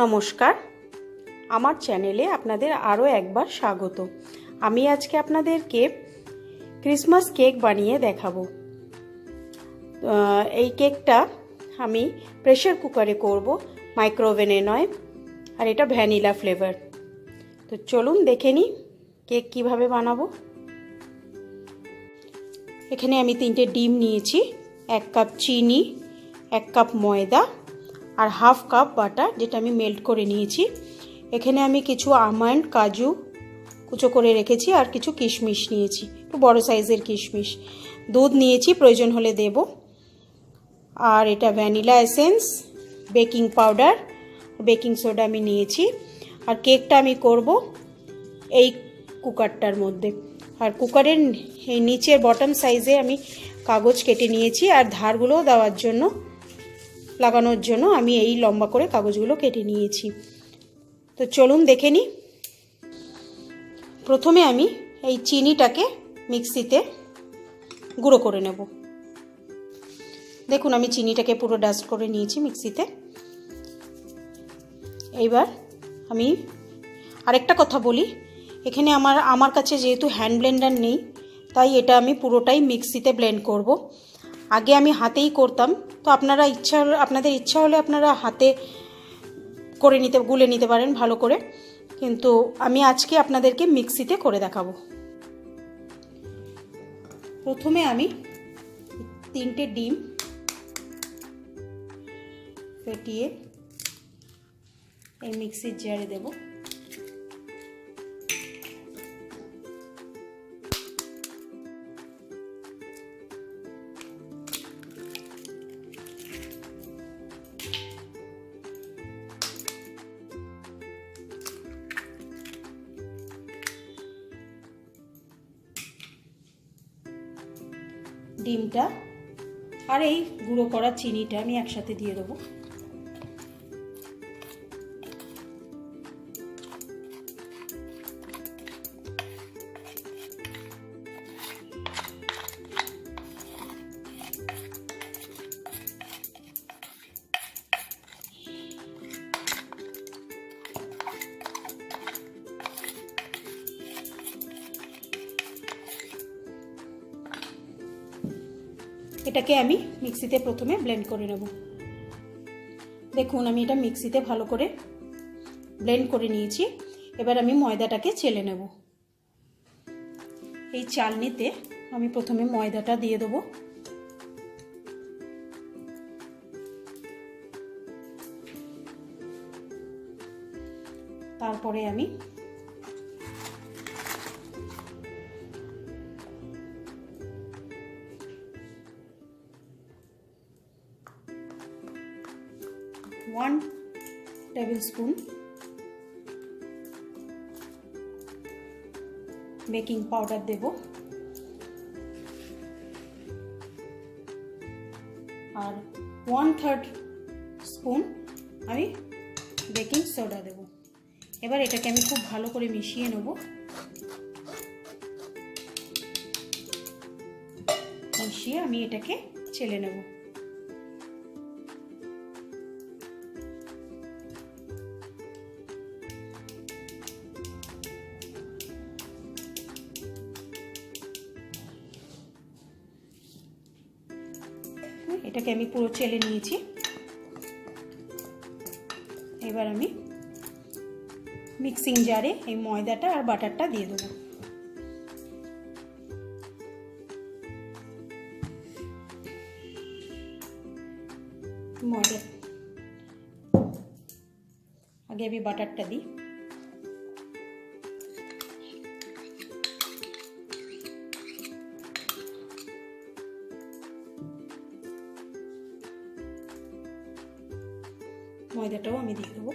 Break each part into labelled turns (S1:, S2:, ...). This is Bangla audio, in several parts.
S1: নমস্কার, আমার চ্যানেলে আপনাদের আরও একবার স্বাগত। আমি আজকে আপনাদেরকে ক্রিসমাস কেক বানিয়ে দেখাবো। এই কেকটা আমি প্রেসার কুকারে করব, মাইক্রোওভেনে নয়। আর এটা ভ্যানিলা ফ্লেভার। তো চলুন দেখে নিই কেক কিভাবে বানাবো। এখানে আমি 3টে ডিম নিয়েছি, 1 কাপ চিনি, 1 কাপ ময়দা আর হাফ কাপ বাটার, যেটা আমি মেল্ট করে নিয়েছি। এখানে আমি কিছু আমন্ড, কাজু কুচো করে রেখেছি আর কিছু কিশমিশ নিয়েছি, একটু বড় সাইজের কিশমিশ। দুধ নিয়েছি, প্রয়োজন হলে দেব। আর এটা vanilla essence, baking powder, baking soda আমি নিয়েছি। আর কেকটা আমি করব এই কুকারটার মধ্যে। আর কুকারের এই নিচের বটম সাইজে আমি কাগজ কেটে নিয়েছি, আর ধারগুলো দেওয়ার জন্য, লাগানোর জন্য আমি এই লম্বা করে কাগজগুলো কেটে নিয়েছি। তো চলুন দেখে নিই। প্রথমে আমি এই চিনিটাকে মিক্সিতে গুঁড়ো করে নেব। দেখুন আমি চিনিটাকে পুরো ডাস্ট করে নিয়েছি মিক্সিতে। এইবার আমি আরেকটা কথা বলি, এখানে আমার কাছে যেহেতু হ্যান্ড ব্লেন্ডার নেই, তাই এটা আমি পুরোটাই মিক্সিতে ব্লেন্ড করব। আগে আমি হাতেই করতাম, তো আপনাদের ইচ্ছা হলে আপনারা হাতে করে গুলে নিতে পারেন ভালো করে, কিন্তু আমি আজকে আপনাদেরকে মিক্সিতে করে দেখাবো। প্রথমে আমি 3টে ডিম ফেটিয়ে এই মিক্সির জারে দেব। ডিমটা আর এই গুঁড়ো করা চিনিটা আমি একসাথে দিয়ে দেবো। এটাকে আমি মিক্সিতে প্রথমে ব্লেন্ড করে নেব। দেখুন আমি এটা মিক্সিতে ভালো করে ব্লেন্ড করে নিয়েছি। এবার আমি ময়দাটাকে চেলে নেব। এই চালনিতে আমি প্রথমে ময়দাটা দিয়ে দেবো। তারপরে আমি one table spoon baking powder দেব, আর 1/3 স্পুন আমি বেকিং সোডা দেব। এবার এটাকে আমি খুব ভালো করে মিশিয়ে নেব। মিশিয়ে আমি এটাকে চেলে নেব। এটাকে আমি পুরো চেলে নিয়েছি। এবার আমি মিক্সিং জারে এই ময়দাটা আর বাটারটা দিয়ে দেবো। ময়দা আগে আমি বাটারটা দিই। ময়দাটাও আমি দিয়ে দেবো।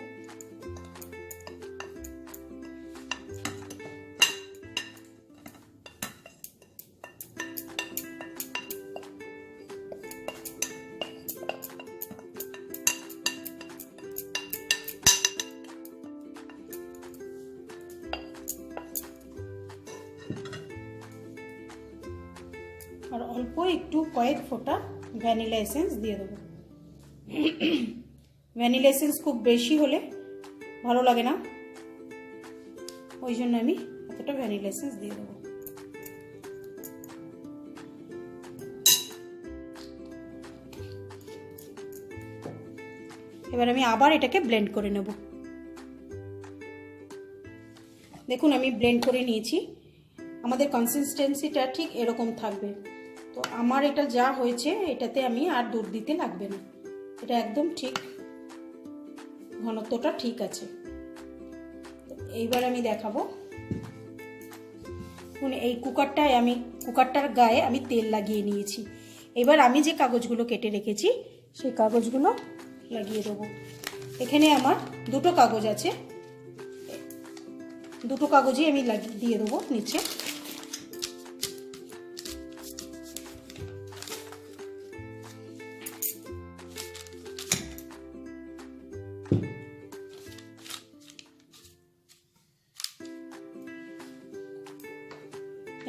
S1: আর অল্প একটু কয়েক ফোঁটা ভ্যানিলা এসেন্স দিয়ে দেবো। ভ্যানিলা এসেন্স খুব বেশি হলে ভালো লাগে না, ওই জন্য আমি এতটা ভ্যানিলা এসেন্স দিয়ে দেবো। এবার আমি আবার এটাকে ব্লেন্ড করে নেব। দেখুন আমি ব্লেন্ড করে নিয়েছি, আমাদের কনসিস্টেন্সিটা ঠিক এরকম থাকবে। তো আমার এটা যা হয়েছে এটাতে আমি আর দুধ দিতে লাগবে না, এটা একদম ঠিক ঘনত্বটা ঠিক আছে। এইবার আমি দেখাবো, এই কুকারটার গায়ে আমি তেল লাগিয়ে নিয়েছি। এবার আমি যে কাগজগুলো কেটে রেখেছি সেই কাগজগুলো লাগিয়ে দেবো। এখানে আমার দুটো কাগজ আছে, দুটো কাগজই আমি দিয়ে দেবো নিচে।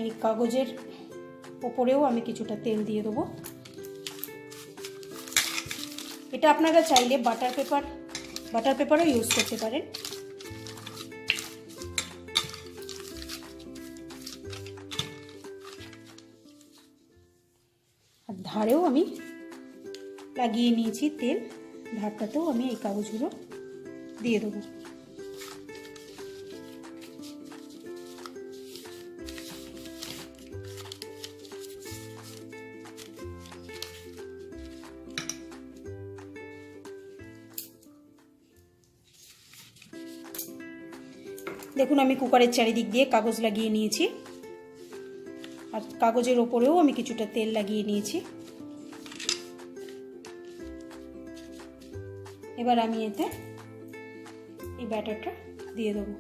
S1: এই কাগজের ওপরেও আমি কিছুটা তেল দিয়ে দেবো। এটা আপনারা চাইলে বাটার পেপারও ইউজ করতে পারেন। আর ধারেও আমি লাগিয়ে নিয়েছি তেল, ধারটাতেও আমি এই কাগজগুলো দিয়ে দেবো। দেখুন আমি কুকারের চারিদিক দিয়ে কাগজ লাগিয়ে নিয়েছি, আর কাগজের ওপরেও আমি কিছুটা তেল লাগিয়ে নিয়েছি। এবার আমি এতে এই ব্যাটারটা দিয়ে দেবো।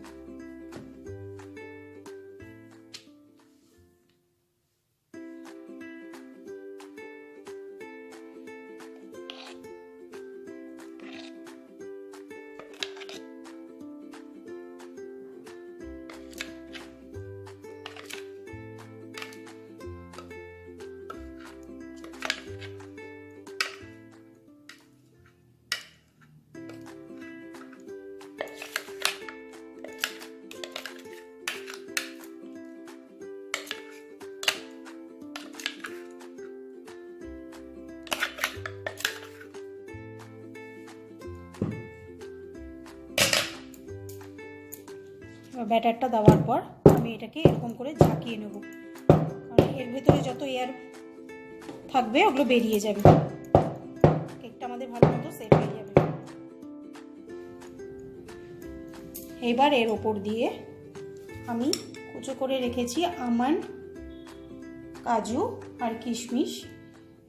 S1: ব্যাটারটা দেওয়ার পর আমি এটাকে এরকম করে ঝাঁকিয়ে নেব, কারণ এর ভেতরে যত এয়ার থাকবে ওগুলো বেরিয়ে যাবে, কেকটা আমাদের ভালো মতো সেট হয়ে যাবে। এবার এর ওপর দিয়ে আমি কুচো করে রেখেছি আমন্ড, কাজু আর কিশমিশ,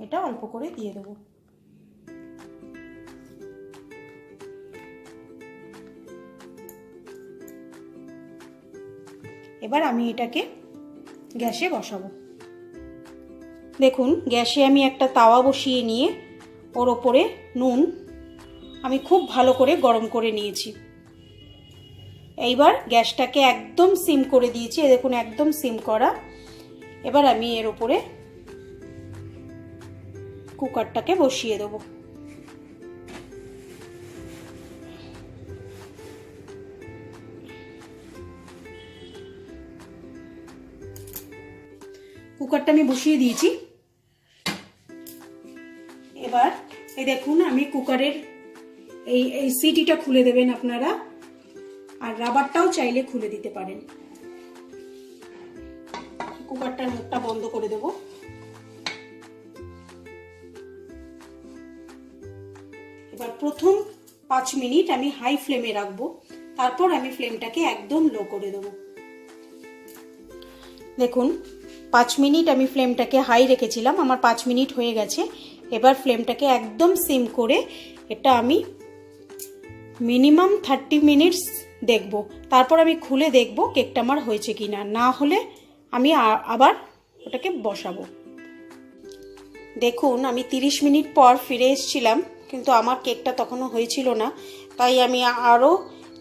S1: এটা অল্প করে দিয়ে দেবো। এবার আমি এটাকে গ্যাসে বসাবো। দেখুন গ্যাসে আমি একটা তাওয়া বসিয়ে নিয়ে ওর ওপরে নুন আমি খুব ভালো করে গরম করে নিয়েছি। এইবার গ্যাসটাকে একদম সিম করে দিয়েছি, দেখুন একদম সিম করা। এবার আমি এর ওপরে কুকারটাকে বসিয়ে দেবো। কুকারটা আমি বসিয়ে দিয়েছি। এবার এই দেখুন আমি কুকারের এই সিটিটা খুলে দেবেন আপনারা, আর রাবারটাও চাইলে খুলে দিতে পারেন। কুকারটার মুখটা বন্ধ করে দেব। এবার প্রথম 5 মিনিট আমি হাই ফ্লেমে রাখবো, তারপর আমি ফ্লেমটাকে একদম লো করে দেব। দেখুন 5 মিনিট আমি ফ্লেমটাকে হাই রেখেছিলাম, আমার 5 মিনিট হয়ে গেছে। এবার ফ্লেমটাকে একদম সিম করে এটা আমি মিনিমাম 30 মিনিটস দেখব, তারপর আমি খুলে দেখব কেকটা আমার হয়েছে কিনা, না হলে আমি আবার ওটাকে বসাবো। দেখুন আমি 30 মিনিট পর ফিরে এসেছিলাম, কিন্তু আমার কেকটা তখনও হয়েছিল না, তাই আমি আরও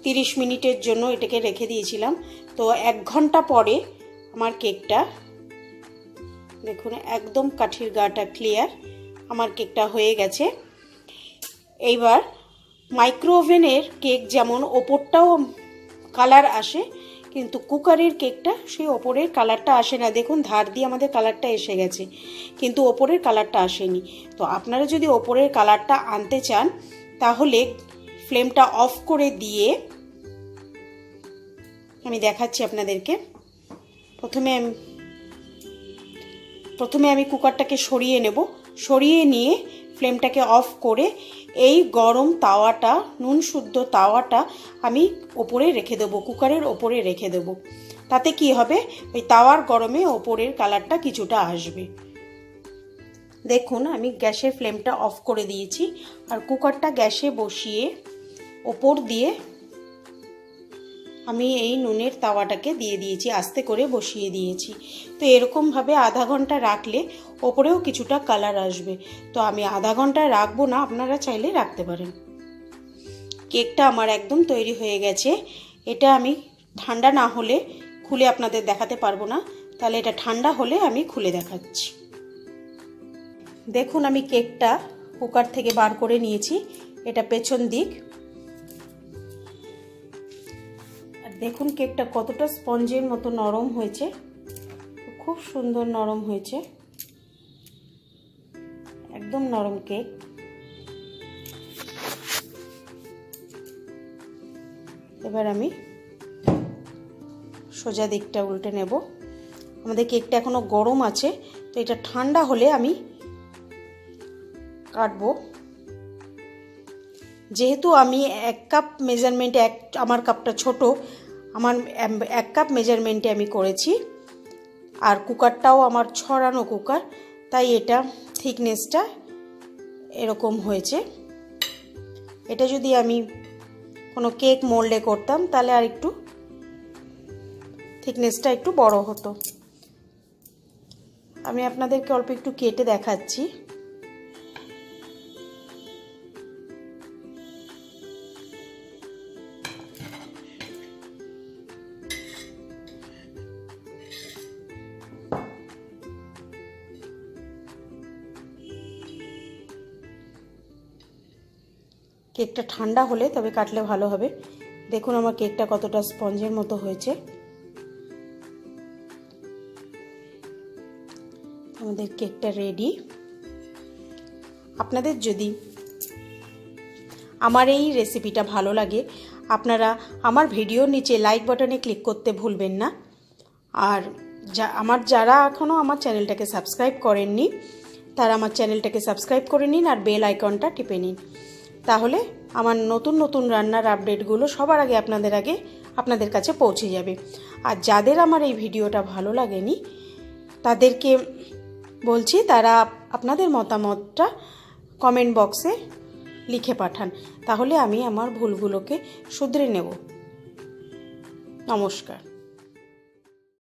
S1: 30 মিনিটের জন্য এটাকে রেখে দিয়েছিলাম। তো 1 ঘন্টা পরে আমার কেকটা দেখুন একদম কাঠির গাটা ক্লিয়ার, আমার কেকটা হয়ে গেছে। এইবার মাইক্রো ওভেনের কেক যেমন ওপরটাও কালার আসে, কিন্তু কুকারের কেকটা সেই ওপরের কালারটা আসে না। দেখুন ধার দিয়ে আমাদের কালারটা এসে গেছে, কিন্তু ওপরের কালারটা আসেনি। তো আপনারা যদি ওপরের কালারটা আনতে চান তাহলে ফ্লেমটা অফ করে দিয়ে আমি দেখাচ্ছি আপনাদেরকে। প্রথমে আমি কুকারটাকে সরিয়ে নেব। সরিয়ে নিয়ে ফ্লেমটাকে অফ করে এই গরম তাওয়াটা, নুন শুদ্ধ তাওয়াটা আমি ওপরে রেখে দেবো, কুকারের ওপরে রেখে দেবো। তাতে কি হবে, ওই তাওয়ার গরমে ওপরের কালারটা কিছুটা আসবে। দেখুন আমি গ্যাসের ফ্লেমটা অফ করে দিয়েছি আর কুকারটা গ্যাসে বসিয়ে ওপর দিয়ে আমি এই নুনের তাওয়াটাকে দিয়ে দিয়েছি, আস্তে করে বসিয়ে দিয়েছি। তো এরকমভাবে আধা ঘন্টা রাখলে ওপরেও কিছুটা কালার আসবে। তো আমি আধা ঘন্টা রাখবো না, আপনারা চাইলে রাখতে পারেন। কেকটা আমার একদম তৈরি হয়ে গেছে। এটা আমি ঠান্ডা না হলে খুলে আপনাদের দেখাতে পারবো না, তাহলে এটা ঠান্ডা হলে আমি খুলে দেখাচ্ছি। দেখুন আমি কেকটা কুকার থেকে বার করে নিয়েছি, এটা পেছন দিক। আর দেখুন কেকটা কতটা স্পঞ্জের মতো নরম হয়েছে, খুব সুন্দর নরম হয়েছে, একদম নরম কেক। এবার আমি সোজা দিকটা উল্টে নেব। আমাদের কেকটা এখনো গরম আছে, তো এটা ঠান্ডা হলে আমি কাটবো। যেহেতু আমি 1 কাপ মেজারমেন্টে, আমার কাপটা ছোট, আমার 1 কাপ মেজারমেন্টে আমি করেছি। আর কুকারটাও আমার ছড়ানো কুকার, তাই এটা থিকনেসটা এরকম হয়েছে। এটা যদি আমি কোনো কেক মোল্ডে করতাম তাহলে আর একটু থিকনেসটা একটু বড় হতো। আমি আপনাদেরকে অল্প একটু কেটে দেখাচ্ছি। কেকটা ঠান্ডা হলে তবে কাটলে ভালো হবে। দেখুন আমার কেকটা কতটা স্পঞ্জের মতো হয়েছে। আমাদের কেকটা রেডি। আপনাদের যদি আমার এই রেসিপিটা ভালো লাগে, আপনারা আমার ভিডিওর নিচে লাইক বাটনে ক্লিক করতে ভুলবেন না। আর যারা এখনও আমার চ্যানেলটাকে সাবস্ক্রাইব করেননি, তারা আমার চ্যানেলটাকে সাবস্ক্রাইব করে নিন আর বেল আইকনটা টিপে নিন। তাহলে আমার নতুন নতুন রান্নার আপডেটগুলো সবার আগে আপনাদের কাছে পৌঁছে যাবে। আর যাদের আমার এই ভিডিওটা ভালো লাগেনি তাদেরকে বলছি তারা আপনাদের মতামতটা কমেন্ট বক্সে লিখে পাঠান, তাহলে আমি আমার ভুলগুলোকে শুধরে নেব। নমস্কার।